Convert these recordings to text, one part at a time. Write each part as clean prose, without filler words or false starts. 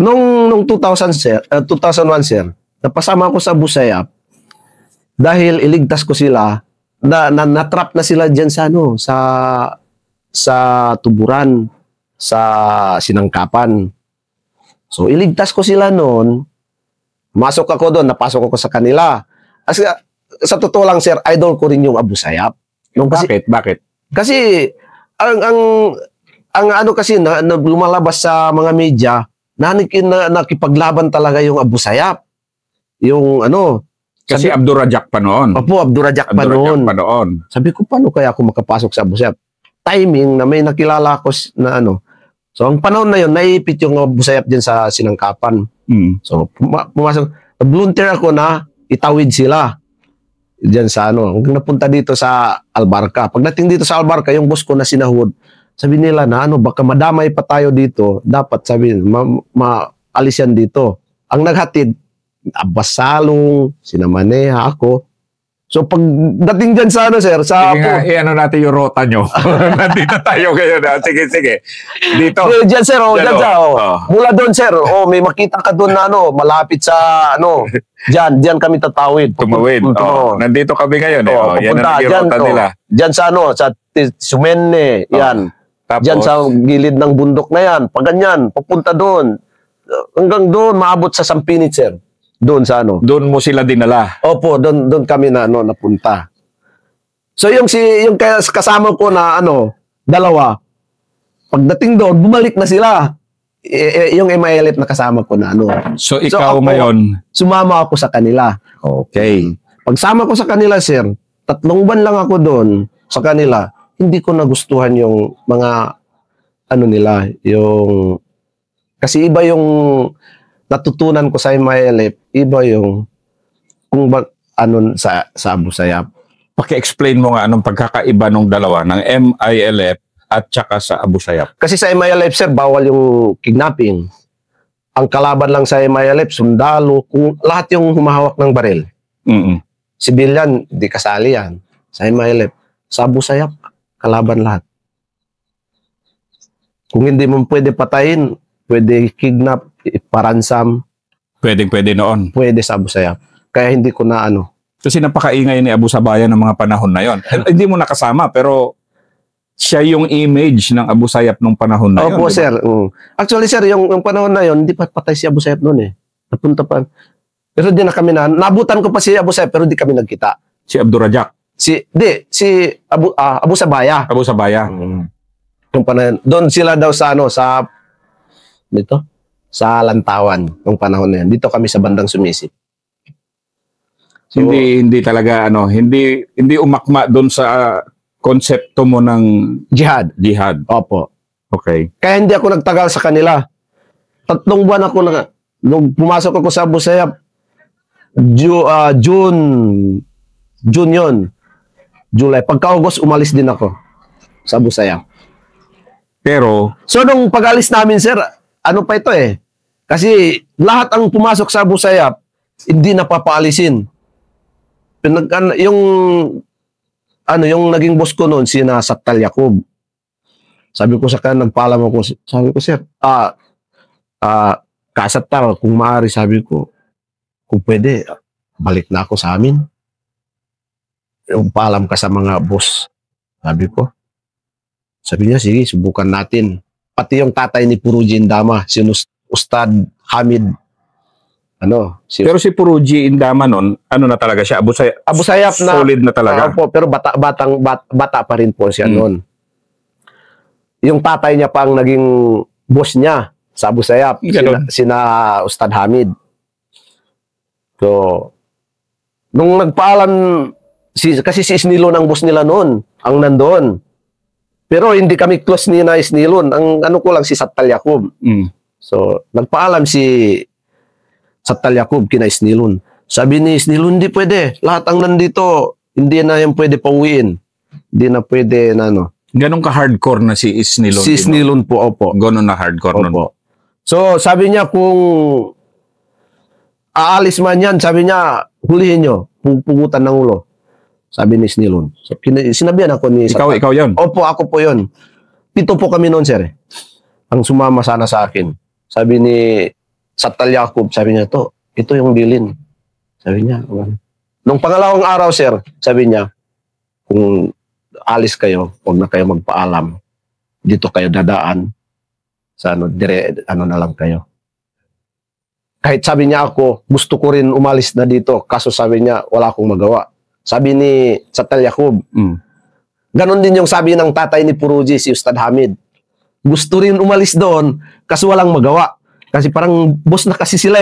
Nung 2000, sir, 2001, sir, napasama ko sa Abu Sayyaf dahil iligtas ko sila, na-trap na sila dyan sa, sa tuburan, sa sinangkapan. So, iligtas ko sila noon, masok ako doon, napasok ako sa kanila. Sa totoo lang, sir, idol ko rin yung Abu Sayyaf. Bakit? Kasi, ang ano kasi, na lumalabas sa mga media, nakipaglaban talaga yung Abu Sayyaf. Yung kasi Abdurrajak pa noon. Opo, Abdurrajak pa noon. Sabi ko, paano kaya ako makapasok sa Abu Sayyaf? Timing na may nakilala ko na So, ang panahon na yun, naipit yung Abu Sayyaf din sa sinangkapan. So, pumasok. Blunter ako na itawid sila. Diyan sa hanggang napunta dito sa Albarca. Pagdating dito sa Albarca, yung boss ko na sinahod, sabi nila na baka madamay pa tayo dito. Dapat sabi, maalis yan dito. Ang naghatid, Abbas Salong, sinamaneha ako. So pagdating dyan sa sir, sa natin yung rota nyo. Nandito tayo ngayon. Sige. Dito. Dyan sir, dyan mula doon sir, may makita ka doon na malapit sa dyan kami tatawid. Tumawid. Nandito kami ngayon. Yan ang rota nila. Dyan sa sa Sumene, yan. Tapos, dyan sa gilid ng bundok na yan, pag ganyan, papunta doon. Hanggang doon, maabot sa Sampinit, sir. Doon sa Doon mo sila dinala? Opo, doon kami napunta. So yung kasama ko na dalawa, pagdating doon, bumalik na sila. Yung MILF na kasama ko na So ikaw ngayon? Sumama ako sa kanila. Okay. Pagsama ko sa kanila, sir, 3 buwan lang ako doon sa kanila. Hindi ko nagustuhan yung mga nila, yung kasi iba yung natutunan ko sa MILF, iba yung kung sa Abu Sayyaf. Paki-explain mo nga anong pagkakaiba ng dalawa, ng MILF at saka sa Abu Sayyaf. Kasi sa MILF, sir, bawal yung kidnapping. Ang kalaban lang sa MILF, sundalo, kung lahat yung humahawak ng baril. Civilian, di kasali yan. Sa MILF. Sa Abu Sayyaf, kalaban lahat. Kung hindi mo pwede patayin, pwede kidnap, paransam. Pwede noon. Pwede sa Abu Sayyaf. Kaya hindi ko na Kasi napakaingay ni Abu Sabayan ng mga panahon na yon. Hindi mo nakasama, pero siya yung image ng Abu Sayyaf nung panahon na yon. Opo, diba? Sir. Actually, sir, yung panahon na yon, hindi pa patay si Abu Sayyaf noon eh. Napunta pa. Pero di na kami nabutan ko pa si Abu Sayyaf, pero di kami nagkita. Si Abdurrajak? Si Abu Sabaya. Abu Sabaya. Yung panahon, doon sila daw sa sa Lantawan nung panahon na yan. Dito kami sa bandang Sumisip. So, hindi talaga hindi umakma doon sa konsepto mo ng jihad. Opo. Okay. Kaya hindi ako nagtagal sa kanila. 3 buwan ako nung pumasok ako sa Abu Sayyaf, June yun. July. Pagka-August, umalis din ako sa Abu Sayyaf. Pero, so nung pag-alis namin, sir, pa ito eh. Kasi lahat ang pumasok sa Abu Sayyaf, hindi napapaalisin. Yung naging boss ko noon, sina Sattal Yaqub. Sabi ko sa kanya, nagpaalam ako. Sabi ko, sir, Kasattal, kung maaari, sabi ko, kung pwede, balik na ako sa amin. Yung paalam ka sa mga boss. Sabi ko. Sabi niya, sige, subukan natin. Pati yung tatay ni Puruji Indama, si Ustad Hamid. Pero si Puruji Indama noon, na talaga siya? Abu Sayyaf na. Solid na talaga. Pero bata pa rin po siya noon. Yung tatay niya pang naging boss niya sa Abu Sayyaf. Sina Ustad Hamid. So, nung nagpaalam, kasi si Isnilon ang boss nila noon, ang nandoon. Pero hindi kami close ni na Isnilon. Ang ko lang si Sattal Yaqub. So, nagpaalam si Sattal Yaqub kina Isnilon. Sabi ni Isnilon, hindi pwede. Lahat ang nandito, hindi na yan pwede pauwiin. Hindi na pwede na Ganun ka-hardcore na si Isnilon? Si Isnilon po, opo. Ganun na hardcore nun? So, sabi niya kung aalis man yan, sabi niya, hulihin nyo, pugutan ng ulo. Sabi ni Isnilon. So, sinabihan ako ni Sattal. Ikaw yun? Opo, ako po yun. 7 po kami noon, sir. Ang sumama sana sa akin. Sabi ni Satal Yacob, sabi niya, ito yung bilin. Sabi niya, nung pangalawang araw, sir, sabi niya, kung alis kayo, huwag na kayo magpaalam. Dito kayo dadaan. Sa na lang kayo. Kahit sabi niya ako, gusto ko rin umalis na dito. Kaso sabi niya, wala akong magawa. Sabi ni Satal Yacob, ganon din yung sabi ng tatay ni Puruji, si Ustad Hamid. Gusto rin umalis doon, kaso walang magawa. Kasi parang boss na kasi sila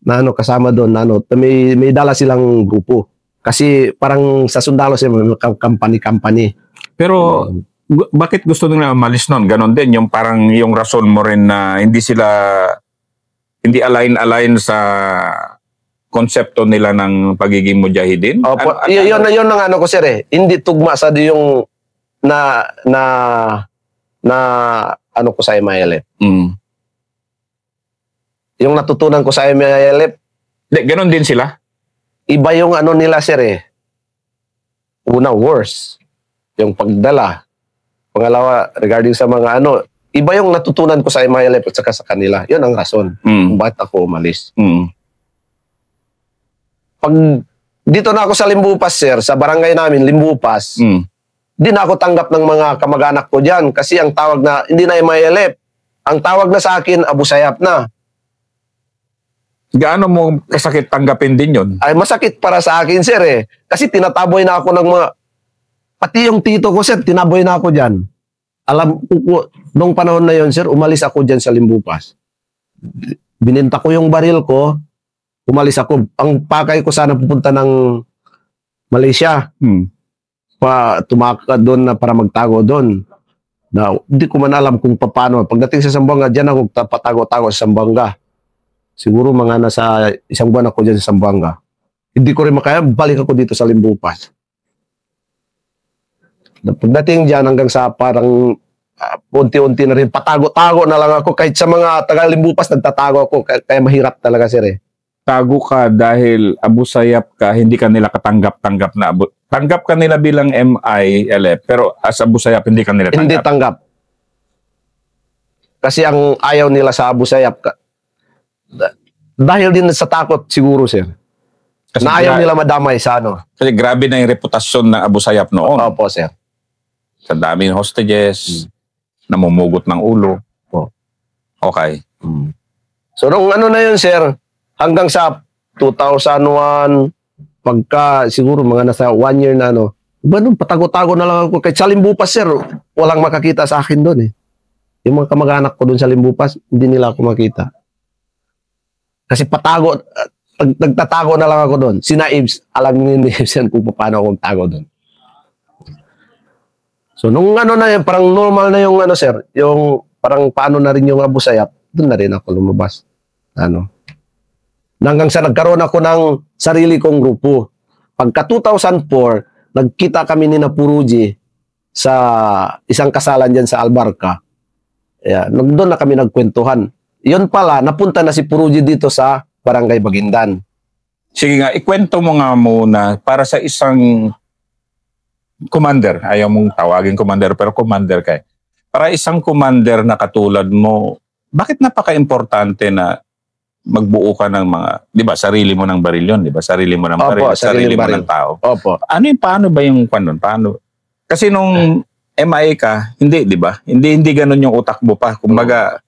na kasama doon, may dala silang grupo. Kasi parang sa sundalo sila, company. Pero bakit gusto nila umalis noon? Ganon din, yung parang yung rason mo rin na hindi align sa konsepto nila ng pagiging mujahidin? Opo, yun ang ko sir Hindi tugma sa yung ko sa MILF. Yung natutunan ko sa MILF, ganon din sila? Iba yung nila sir Una, worse. Yung pagdala. Pangalawa, regarding sa mga iba yung natutunan ko sa MILF at saka sa kanila. Yun ang rason kung bakit ako umalis. Pag dito na ako sa Limbupas, sir, sa barangay namin, Limbupas, di na ako tanggap ng mga kamag-anak ko dyan kasi ang tawag na, hindi na MILF. Ang tawag na sa akin, Abu Sayyaf na. Gaano mo kasakit tanggapin din yun? Ay, masakit para sa akin, sir Kasi tinataboy na ako ng mga, pati yung tito ko, sir, tinaboy na ako dyan. Alam ko, nung panahon na yon, sir, umalis ako dyan sa Limbupas. Bininta ko yung baril ko, umalis ako. Ang pakay ko sana pupunta ng Malaysia. Tumakad doon na para magtago doon. Hindi ko man alam kung paano. Pagdating sa Zamboanga, dyan ako patago-tago sa Zamboanga. Siguro mga nasa 1 buwan ako dyan sa Zamboanga. Hindi ko rin makaya, balik ako dito sa Limbupas. Pagdating dyan hanggang sa parang unti-unti na rin, patago-tago na lang ako. Kahit sa mga taga-Limbupas, nagtatago ako. Kaya mahirap talaga, sir Tago ka dahil Abu Sayyaf ka, hindi ka nila katanggap-tanggap na tanggap ka nila bilang MILF, pero as Abu Sayyaf, hindi ka nila tanggap. Hindi tanggap. Kasi ang ayaw nila sa Abu Sayyaf, dahil din sa takot siguro, sir. Kasi na ayaw nila madamay sa Kasi grabe na yung reputasyon ng Abu Sayyaf noon. Opo, sir. Sa dami ng hostages, namumugot ng ulo. Okay. So, nung na yun, sir, hanggang sa 2001, pagka siguro mga nasa 1 year na iba nung patago-tago na lang ako. Kahit sa Limbupas, sir, walang makakita sa akin doon Yung mga kamag-anak ko doon sa Limbupas, hindi nila ako makita. Kasi nagtatago na lang ako doon. Sina Ibs, alam ni Ibs yan kung paano akong tago doon. So, nung na yan, parang normal na yung sir, yung parang paano na rin yung Abu Sayyaf, doon na rin ako lumabas. Hanggang sa nagkaroon ako ng sarili kong grupo. Pagka 2004, nagkita kami ni Puruji sa isang kasalan dyan sa Albarca. Doon na kami nagkwentuhan. Yun pala, napunta na si Puruji dito sa Barangay Baguindan. Sige nga, ikwento mo nga muna para sa isang commander. Ayaw mong tawagin commander, pero commander ka Para isang commander na katulad mo, bakit napaka-importante na magbuo ka ng mga, di ba, sarili mo ng baril yun, di ba? Sarili mo ng baril, sarili mo ng tao. Opo. Paano ba yung paano? Kasi nung MI ka, hindi, di ba? Hindi ganun yung utak mo pa. Kumbaga,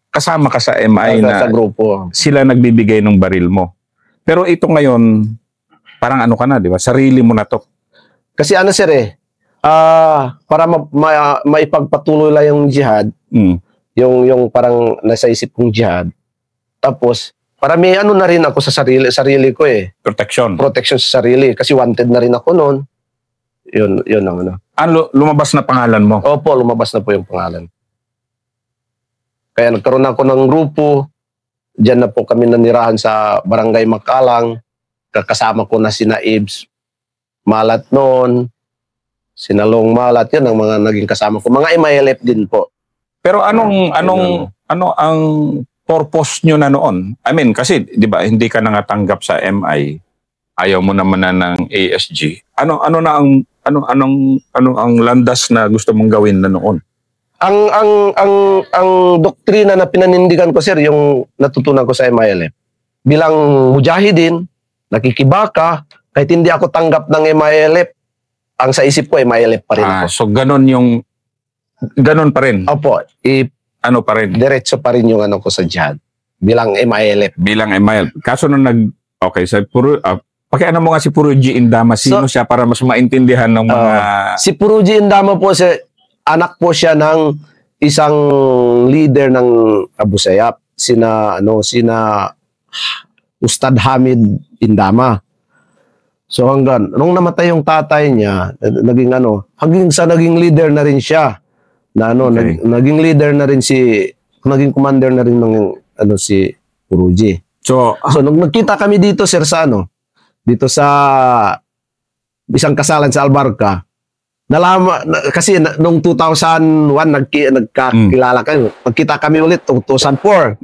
kasama ka sa MI na sa grupo. Sila nagbibigay ng baril mo. Pero ito ngayon, parang ka na, di ba? Sarili mo na to. Kasi sir para maipagpatuloy lang yung jihad, yung parang nasa isip kong jihad, tapos, para may na rin ako sa sarili ko Protection sa sarili. Kasi wanted na rin ako noon. Yun ang lumabas na pangalan mo? Opo, lumabas na po yung pangalan. Kaya nagkaroon ako ng grupo. Diyan na po kami nanirahan sa Barangay Makalang. Kasama ko na sina Ibs Malat noon. Sinalong Malat. Yun ang mga naging kasama ko. Mga MILF din po. Pero ano ang purpose nyo na noon? I mean, kasi, di ba, hindi ka nangatanggap sa MI. Ayaw mo naman na ng ASG. Ano ang landas na gusto mong gawin na noon? ang doktrina na pinanindigan ko, sir, yung natutunan ko sa MILF. Bilang mujahidin, nakikibaka, kahit hindi ako tanggap ng MILF, ang sa isip ko, MILF pa rin ako. So ganon pa rin? Opo. Ano pa rin? Diretso pa rin yung ano ko sa jihad. Bilang MILF. Bilang MILF. Kaso nung okay, so pakiano mo nga si Puruji Indama, sino siya para mas maintindihan ng mga... Si Puruji Indama po, anak po siya ng isang leader ng Abu Sayyaf, sina Ustad Hamid Indama. So nung namatay yung tatay niya, naging leader na rin siya. Naging leader na rin naging commander na rin ng si Puruji. So nung nagkita kami dito, sir, dito sa isang kasalan sa Albarca, kasi nung 2001 nagkakilala kami. Magkita kami ulit 2004.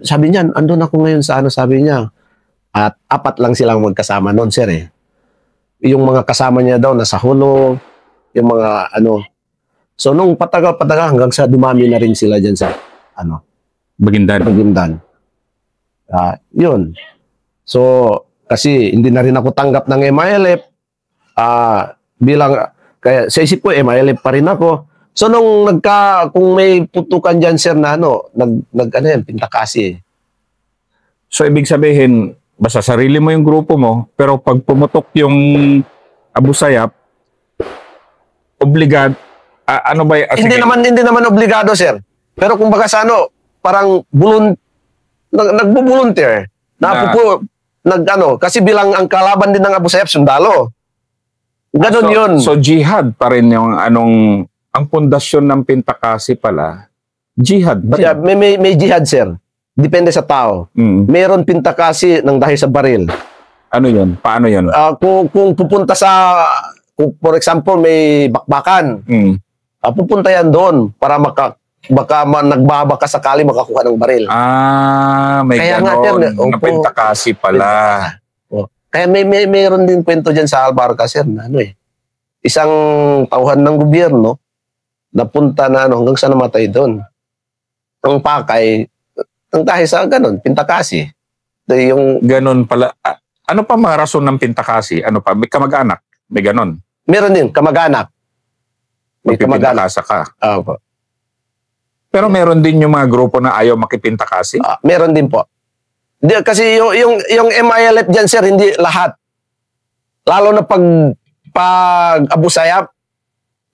Sabi niya, andun ako ngayon sa sabi niya. At 4 lang silang magkasama noon, sir, eh. Yung mga kasama niya daw nasa Hulo, yung mga So nung patagal hanggang sa dumami na rin sila diyan sa Maguindan. Yun. So kasi hindi na rin ako tanggap ng MILF. Kaya sa isip ko MILF pa rin ako. So nung kung may putukan diyan, sir, na pintakasi. So ibig sabihin, basta sarili mo yung grupo mo, pero pag pumutok yung Abu Sayyaf, hindi naman obligado, sir. Pero kung baga parang nagbo-volunteer. Kasi bilang ang kalaban din ng Abu Sayyaf, sundalo. Ganon yun. So jihad pa rin yung ang pundasyon ng Pintakasi pala, jihad ba? Yeah, may jihad, sir. Depende sa tao. Meron Pintakasi ng dahil sa baril. Ano yun? Paano yun? Kung pupunta kung for example, may bakbakan, pupunta yan doon para baka nagbabaka sakali makakuha ng baril. May ganon. Na Pintakasi pala. Kaya mayroon din kwento dyan sa Albarca, sir, na isang tauhan ng gobyerno napunta na hanggang sa namatay doon. Ang pakay, ang dahil sa ganon, Pintakasi. Yung ganon pala. Ano pa mga rason ng Pintakasi? Ano pa? May kamag-anak? May ganon? Meron din, kamag-anak. May kamag-anak ka? Opo. Pero meron din yung mga grupo na ayaw makipintakasi? Meron din po. Kasi yung MILF dyan, sir, hindi lahat. Lalo na pag Abu Sayyaf,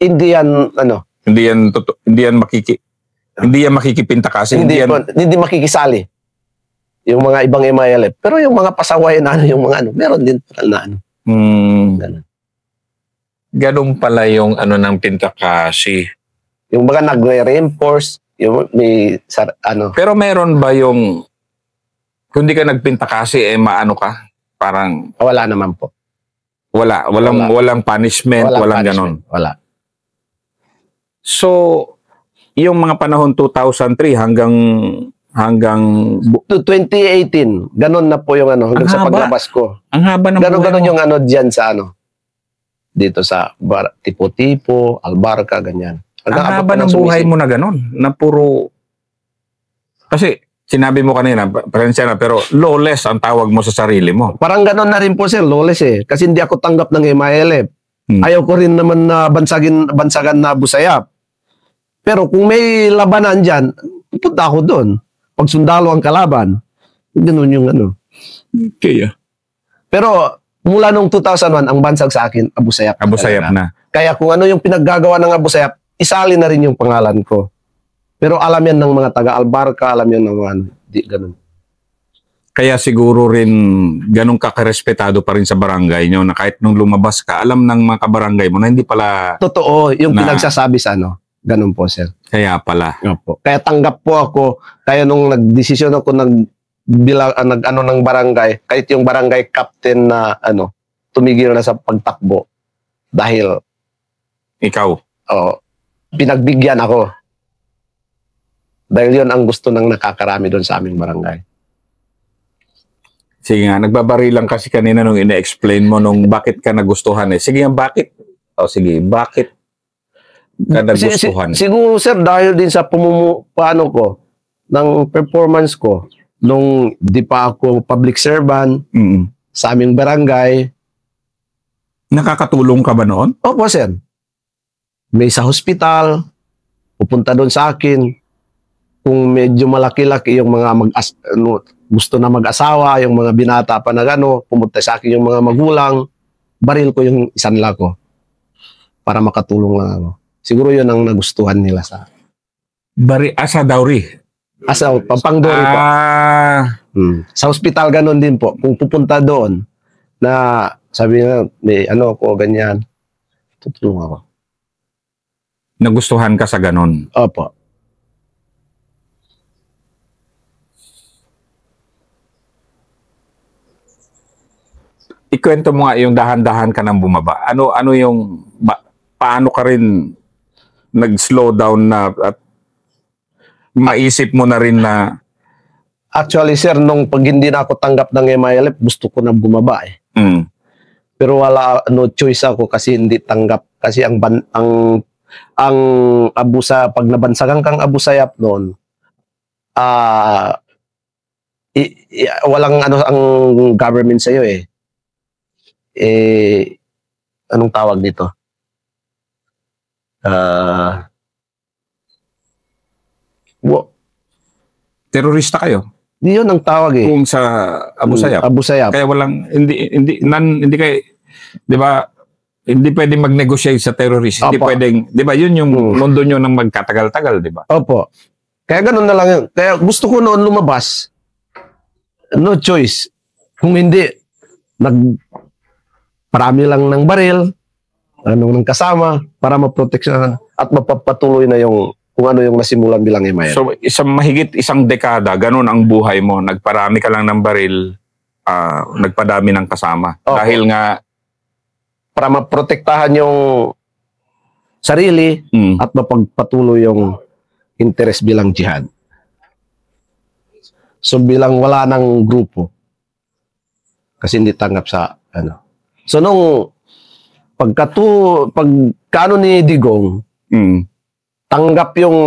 hindi yan makikipintakasi. Hindi makikisali. Yung mga ibang MILF. Pero yung mga pasaway na yung mga meron din na Ganun pala yung ng Pintakasi. Yung mga nagre-reinforce, Pero meron ba yung kung di ka nagpintakasi, maano ka? Parang wala naman po. Walang punishment, walang ganon. Wala. So, yung mga panahon 2003 hanggang 2018, ganon na po yung hanggang sa paglabas ko. Ang haba ng ganon yung diyan sa dito sa Tipo-Tipo, Albarca, ganyan. Ang haba ng buhay mo na ganon, na puro kasi sinabi mo kanina, pero lawless ang tawag mo sa sarili mo. Parang ganon na rin po, sir, lawless eh. Kasi hindi ako tanggap ng MILF. Ayaw ko rin naman na bansagan na Abu Sayyaf. Pero kung may labanan dyan, pupunta ako doon. Pag sundalo ang kalaban, ganon yung Okay. Pero mula nung 2001, ang bansag sa akin, Abu Sayyaf. Abu Sayyaf na. Kaya kung ano yung pinaggagawa ng Abu Sayyaf, isali na rin yung pangalan ko. Pero alam yan ng mga taga-Albarca, alam yan ng mga di ganun. Kaya siguro rin ganun kakarespetado pa rin sa barangay nyo na kahit nung lumabas ka, alam ng mga kabarangay mo na hindi pala... Totoo, yung pinagsasabi sa ganun po, sir. Kaya pala. Opo. Kaya tanggap po ako, kaya nung nagdesisyon ako ng barangay, kahit yung barangay captain na tumigil na sa pagtakbo dahil... Ikaw? Pinagbigyan ako. Dahil yun ang gusto ng nakakarami doon sa aming barangay. Sige nga, nagbabari lang kasi kanina nung ina-explain mo nung bakit ka nagustuhan eh. Sige nga, bakit? Bakit? ka nagustuhan? Siguro sir, dahil din sa paano ko, ng performance ko, nung di pa ako public servant, sa aming barangay. Nakakatulong ka ba noon? Opo sir. May sa hospital, pupunta doon sa akin. Kung medyo malaki-laki yung mga gusto na mag-asawa, yung mga binata pa na pumunta sa akin yung mga magulang, baril ko yung isanla ko para makatulong lang ako. Siguro yun ang nagustuhan nila sa Asa dowry? Asa, pang-dowry po. Sa hospital ganon din po. Kung pupunta doon, na sabi na, may ko, ganyan, tutulong ako. Nagustuhan ka sa ganon? Opo. Ikwento mo nga yung dahan-dahan ka nang bumaba. Ano yung, paano ka rin nag-slow down na at maisip mo na rin na... Actually, sir, nung pag hindi na ako tanggap ng MILF, gusto ko na bumaba eh. Pero wala, no choice ako kasi hindi tanggap. Kasi ang abusa, pag nabansagan kang Abu Sayyaf noon, walang ang government sa'yo eh. Anong tawag dito? Terorista kayo? Di yun ang tawag eh. Kung sa Abu Sayyaf. Abu Sayyaf. Kaya walang, hindi kayo, di ba, hindi pwedeng mag-negotiate sa terrorist. Hindi pwedeng, di ba, yun yung mundo nyo nang magkatagal-tagal, di ba? Opo. Kaya ganun na lang yun. Kaya gusto ko noon lumabas. No choice. Kung hindi, parami lang ng baril, ng kasama, para maproteksyonan at mapapatuloy na yung kung ano yung nasimulan bilang MILF. So, mahigit isang dekada, ganun ang buhay mo. Nagparami ka lang ng baril, nagpadami ng kasama. Opo. Dahil nga, para maprotektahan yung sarili at mapagpatuloy yung interes bilang jihad. So bilang wala ng grupo kasi hindi tanggap sa So nung pagkano ni Digong tanggap yung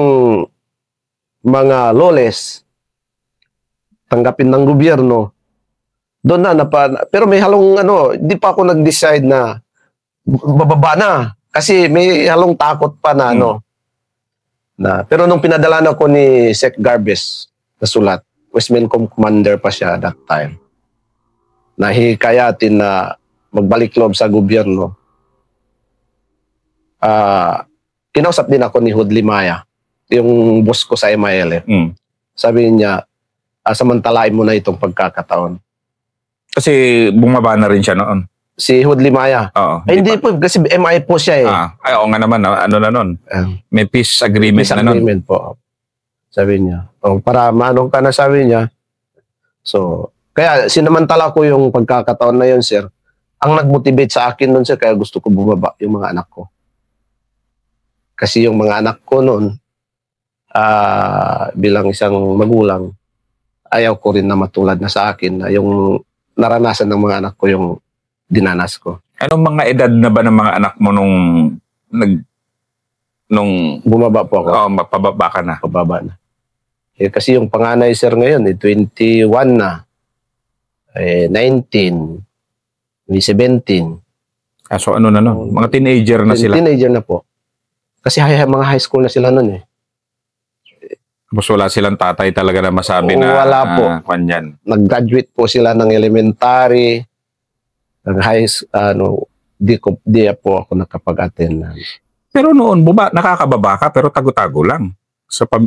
mga loles, tanggapin ng gobyerno, doon na pero may halong hindi pa ako nag-decide na bababa na kasi may halong takot pa na pero nung pinadala na ko ni Sec Garbes na sulat, Westmencom commander pa siya that time, nahikayatin na magbalik loob sa gobyerno. Kinausap din ako ni Hudli Maya, yung boss ko sa MILF. Sabi niya, samantalain mo na itong pagkakataon. Kasi bumaba na rin siya noon. Si Hudli Maya. Hindi po, kasi MI po siya eh. Oo nga naman, ano na noon. May peace agreement na noon. Peace agreement po. Sabi niya. Para maanong ka na, sabi niya. So, kaya sinamantala ko yung pagkakataon na yun, sir. Ang nag-motivate sa akin noon, sir, kaya gusto ko bumaba yung mga anak ko. Kasi yung mga anak ko noon, bilang isang magulang, ayaw ko rin na matulad na sa akin na yung naranasan ng mga anak ko yung dinanas ko. Anong mga edad na ba ng mga anak mo nung bumaba po ako? Pababa ka na. Pababa na. Kasi yung panganay, sir, ngayon, 21 na. 19. 17. So ano na no? Mga teenager na sila? Teenager na po. Kasi mga high school na sila nun eh. Tapos wala silang tatay talaga na masabi na wala po. Kanyan. Nag-graduate po sila ng elementary, ng high school, di po ako nakapag-attend. Pero noon, nakakababa ka pero tago-tago lang.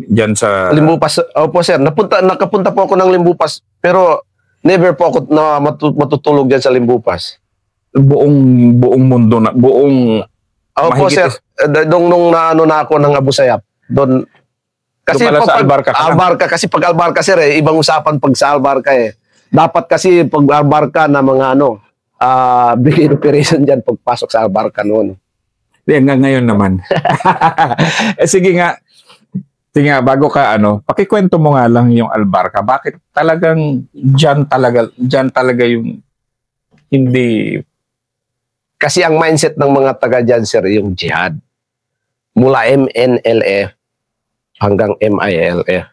Diyan sa... Limbupas. Opo sir, nakapunta po ako ng Limbupas pero never po ako na matutulog diyan sa Limbupas. Buong mundo na, buong... Opo sir, nung na ako ng Abu Sayyaf, doon... Kasi sa Albarca ka Albarca, kasi pag Albarca sir ibang usapan pag sa Albarca eh. Dapat kasi pag Albarca na mga bigay operation diyan pagpasok sa Albarca noon. Hanggang ngayon naman. Sige nga, bago ka pakikwento mo nga lang yung Albarca. Bakit talagang diyan talaga yung hindi... Kasi ang mindset ng mga taga diyan sir yung jihad. mula MNLF hanggang MILF.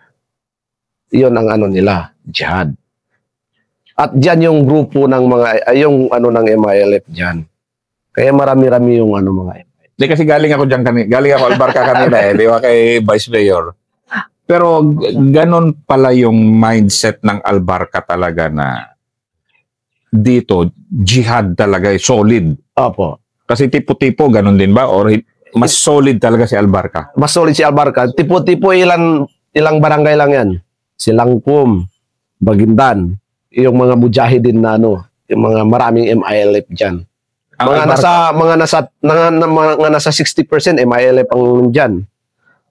Iyon ang ano nila, jihad. At diyan yung grupo ng mga, yung ano ng MILF diyan. Kaya marami-rami yung ano mga MILF. Hindi kasi galing ako dyan kanina. Galing ako Albarca kanina di ba kay Vice Mayor. Pero ganon pala yung mindset ng Albarca talaga na dito, jihad talaga, solid. Opo. Kasi tipo-tipo, ganon din ba? Or mas solid talaga si Albarca? Mas solid si Albarca. Tipo-tipo ilang barangay lang yan. Silangkum, Bagindan, yung mga mujahidin na ano, yung mga maraming MILF diyan. Mga nasa 60% MILF ang diyan.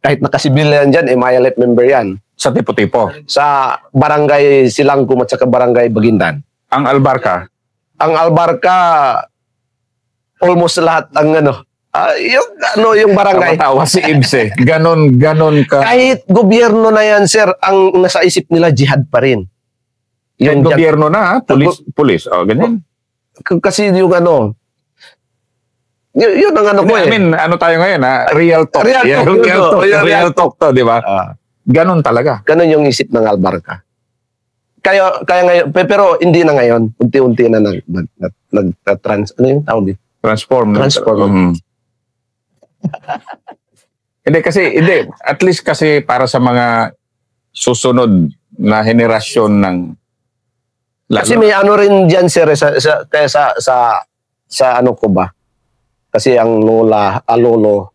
Kahit naka-civilian diyan, MILF member yan. Sa tipo-tipo? Sa barangay Silangkum at saka barangay Bagindan. Ang Albarca? Ang Albarca, almost lahat ang yung barangay. Tawa si Ibse. Ganon ka. Kahit gobyerno na yan, sir, ang nasa isip nila jihad pa rin. Yung gobyerno na, pulis. O, ganyan. Kasi yung ano, yun ang ano ko eh. I mean, ano tayo ngayon ha? Real talk. Real talk to, di ba? Ganon talaga. Ganon yung isip ng Albarca. Kaya ngayon, pero hindi na ngayon. Unti-unti na ano yung tawag dito? Transform. Hindi, at least kasi para sa mga susunod na henerasyon ng kasi may ano rin diyan sir sa ano ko ba? Kasi ang lolo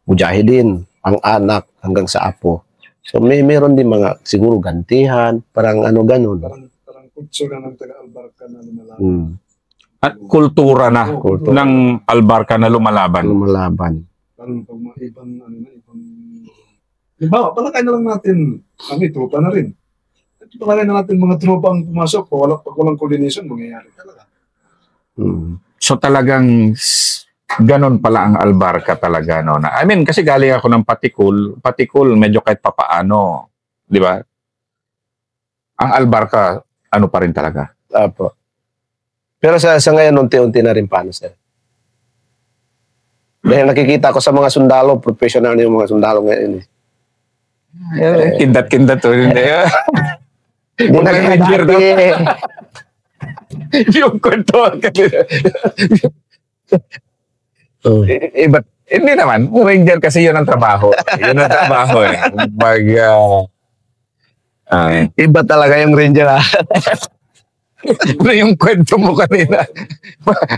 mujahidin, ang anak hanggang sa apo. So meron din mga siguro gantihan, parang ano ganun. Parang kultura ng taga-Albarca na lumalaban. At kultura na ng Albarca na lumalaban. Parang pag mga ibang diba, palakay na lang natin, tropa na rin. Palakay na natin mga tropa ang pumasok, pag walang coordination, mangyayari talaga. So talagang ganon pala ang Albarca talaga, no? I mean, kasi galing ako ng Patikul medyo kahit papaano, di ba? Ang Albarca, ano pa rin talaga. Apo. Pero sa ngayon, unti-unti na rin paano, sir. Dahil nakikita ko sa mga sundalo, professional na yung mga sundalo ngayon. Kindat-kindat to. Hindi na dati. Yung kwento kanina. Hindi naman. Ranger kasi yun ang trabaho. Yun ang trabaho eh. Iba talaga yung Ranger. Ano yung kwento mo kanina?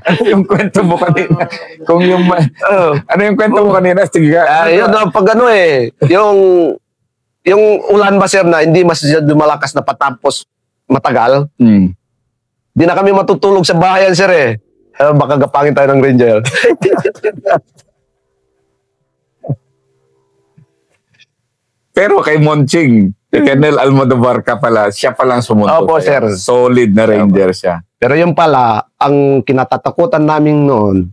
Ano yung kwento mo kanina? Kung yung ano yung kwento mo kanina? Sige. Yun pag ano eh, yung ulan ba sir na hindi masyadong malakas na patapos matagal. Di na kami matutulog sa bahayan sir eh. Baka gapangin tayo ng Ranger. Pero kay Monching, Colonel Almodovar ka pala, siya palang sumunod. Opo, sir. Solid na Ranger siya. Pero yung pala, ang kinatatakutan namin noon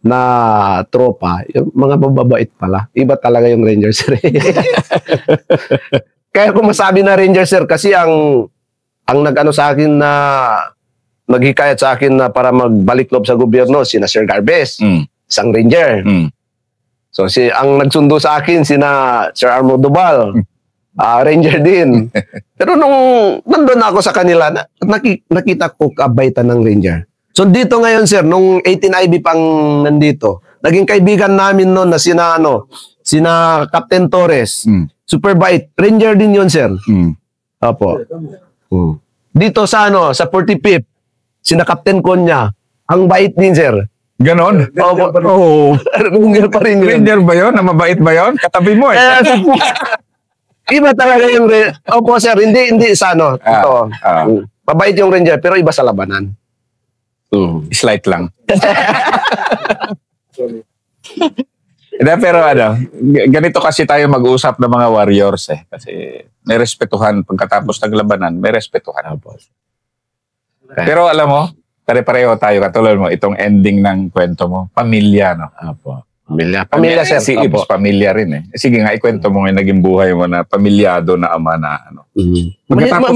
na tropa, yung mga bababait pala. Iba talaga yung Ranger, sir. Kaya kung masabi na Ranger, sir, kasi ang nag-ano sa akin na naghikayat sa akin na para magbalik loob sa gobyerno, sina Sir Garbes, isang Ranger. So ang nagsundo sa akin sina Sir Almodovar, Ranger din. Pero nung nandun ako sa kanila, nakita ko kabaitan ng Ranger. So dito ngayon sir, nung 18IB pang nandito, naging kaibigan namin noon na sina Captain Torres. Super bait. Ranger din yun sir. Opo. Dito sa sa 45th, sina Captain Konya, ang bait din sir. Ganon? Oo. Ranger pa rin yun. Ranger ba yun? Na mabait ba yun? Katabi mo eh. Iba talaga yung Ranger. Opo sir, hindi sa ito. Mabait yung Ranger, pero iba sa labanan. Slight lang. Pero ganito kasi tayo mag-usap ng mga warriors eh. Kasi may respetuhan pagkatapos ng labanan, may respetuhan. Pero alam mo, pare-pareho tayo, katulad mo, itong ending ng kwento mo, pamilya, no? Apo. Pamilya, sir. Si Ibs, pamilya rin eh. Sige nga, ikwento mo yung naging buhay mo na pamilyado na ama na ano. Pagkatapos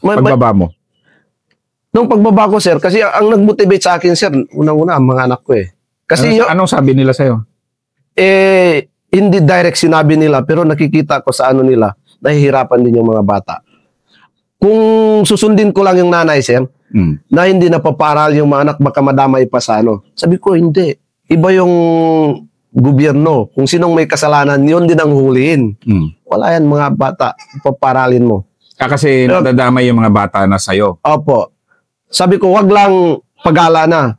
pagbaba mo. Nung pagbaba ko, sir, kasi ang nag-motivate sa akin, sir, unang-una, ang mga anak ko eh. Kasi anong sabi nila sa'yo? Hindi direct sinabi nila, pero nakikita ko sa ano nila, nahihirapan din yung mga bata. Kung susundin ko lang yung nanay, sir, na hindi napaparal yung mga anak, baka madamay pa sa ano. Sabi ko, hindi. Iba yung gobyerno. Kung sinong may kasalanan, yun din ang huliin. Wala yan, mga bata. Paparalin mo. Kasi nadadamay yung mga bata na sa'yo. Opo. Sabi ko, wag lang pagala na.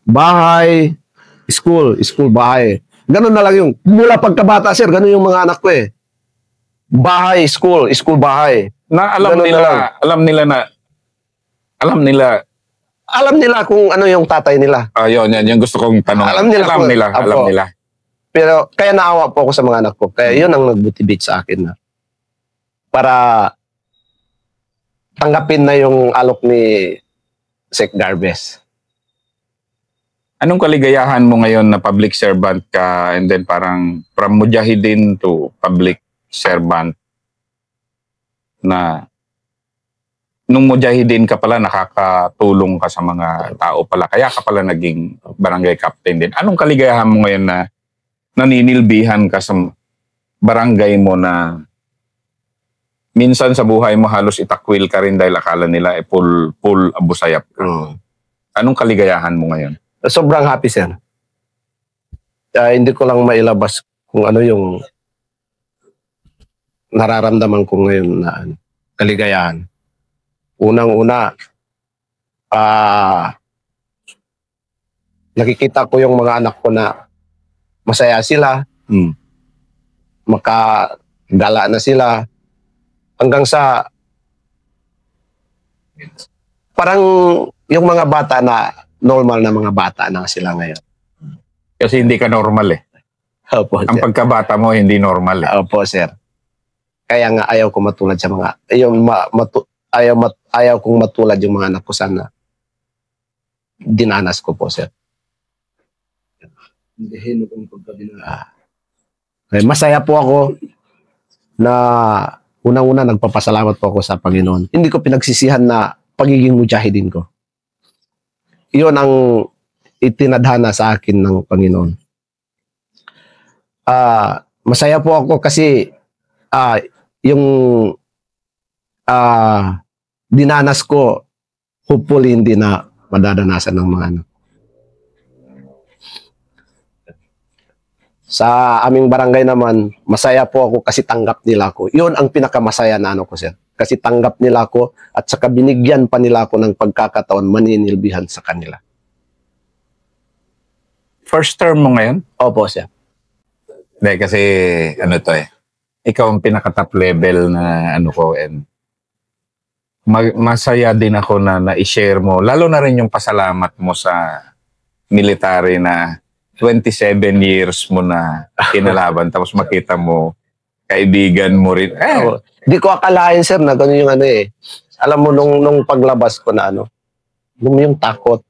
Bahay, school, bahay. Ganun na lang yung, mula pagkabata, sir, ganun yung mga anak ko eh. Bahay, school, bahay. Na alam nila kung ano yung tatay nila. Yun, yung gusto kong tanong. Alam nila. Pero kaya naawa po ako sa mga anak ko. Kaya yun ang nag-motivate sa akin na para tanggapin na yung alok ni Sec Garbes. Anong kaligayahan mo ngayon na public servant ka and then parang from mujahideen to public servant na nung mujahideen ka pala nakakatulong ka sa mga tao pala kaya ka pala naging barangay captain din. Anong kaligayahan mo ngayon na naninilbihan ka sa barangay mo na minsan sa buhay mo halos itakwil ka rin dahil akala nila full Abu Sayyaf. Anong kaligayahan mo ngayon? Sobrang happy, sir. Hindi ko lang mailabas kung ano yung nararamdaman ko ngayon na kaligayahan. Unang-una, nakikita ko yung mga anak ko na masaya sila, makagala na sila, hanggang sa parang yung mga bata na normal na mga bata na sila ngayon. Kasi hindi ka normal eh. Opo, ang sir. Pagkabata mo hindi normal eh. Opo, sir. Kaya nga ayaw ko matulad sa mga ayaw kong matulad yung mga anak ko sana dinanas ko po, sir. Masaya po ako na unang-una nagpapasalamat po ako sa Panginoon. Hindi ko pinagsisihan na pagiging mujahidin ko. Iyon ang itinadhana sa akin ng Panginoon. Masaya po ako kasi yung dinanas ko, hopefully hindi na madadanasan ng mga anak. Sa aming barangay naman, masaya po ako kasi tanggap nila ako. Yun ang pinakamasaya na ano ko, sir. Kasi tanggap nila ako at saka binigyan pa nila ako ng pagkakataon maninilbihan sa kanila. First term mo ngayon? Opo, sir. Hindi, kasi ano to eh. Ikaw ang pinaka-top level na ano ko and masaya din ako na na-share mo. Lalo na rin yung pasalamat mo sa military na 27 years mo na kinalaban tapos makita mo kaibigan mo rin. Di ko akalain, sir, na gano'n yung ano eh. Alam mo, nung paglabas ko na ano, yung takot.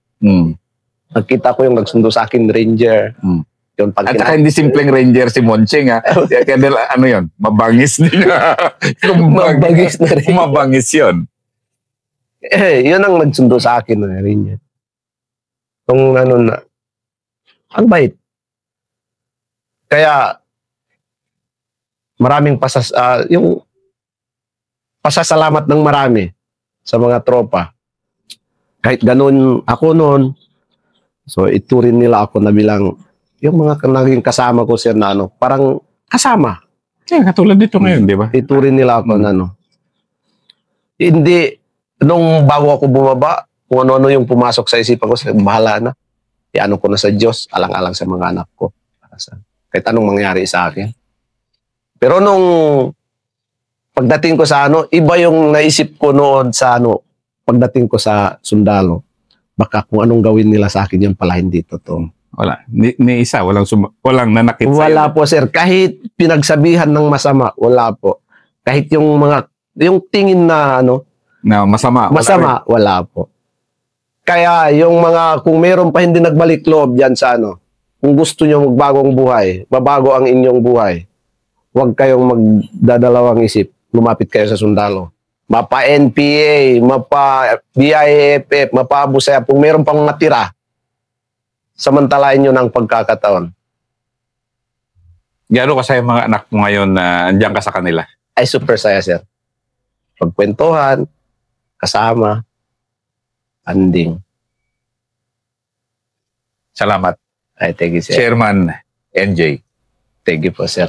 Nagkita ko yung nagsundo sa akin, ranger. Yung at saka hindi simpleng ranger si Moncheng ha. Kaya ano yun? Mabangis din. Mabangis na rin. Mabangis yun. Yun ang nagsundo sa akin na ranger. Kung ano na, ang bait. Kaya, maraming yung pasasalamat ng marami sa mga tropa. Kahit ganun ako noon, so iturin nila ako na bilang yung mga naging kasama ko, sir, na ano, parang kasama. Katulad dito ngayon, di ba? Iturin nila ako na ano. Hindi, nung bago ako bumaba, kung ano-ano yung pumasok sa isipan ko, bahala na. Iano ko na sa Diyos, alang-alang sa mga anak ko. Kahit anong mangyari sa akin. Pero nung pagdating ko sa ano, iba yung naisip ko noon sa ano, pagdating ko sa sundalo. Baka kung anong gawin nila sa akin, yun pala hindi totoo. Wala. Ni isa, walang nanakit sa'yo. Wala po, sir. Kahit pinagsabihan ng masama, wala po. Kahit yung tingin na ano, na masama, wala po. Kaya yung mga, kung meron pa hindi nagbalik loob yan sa ano, kung gusto nyo magbagong buhay, mabago ang inyong buhay, huwag kayong magdadalawang isip, lumapit kayo sa sundalo. Mapa NPA, mapa BIFF, mapa Abu Sayyaf, kung meron pang natira, samantalain nyo ng pagkakataon. Gano'n ka sa mga anak mo ngayon na andiyan ka sa kanila? Ay, super saya, sir. Pagkwentuhan, kasama, anding. Salamat. Ay, thank you, sir. Chairman NJ. Thank you po, sir.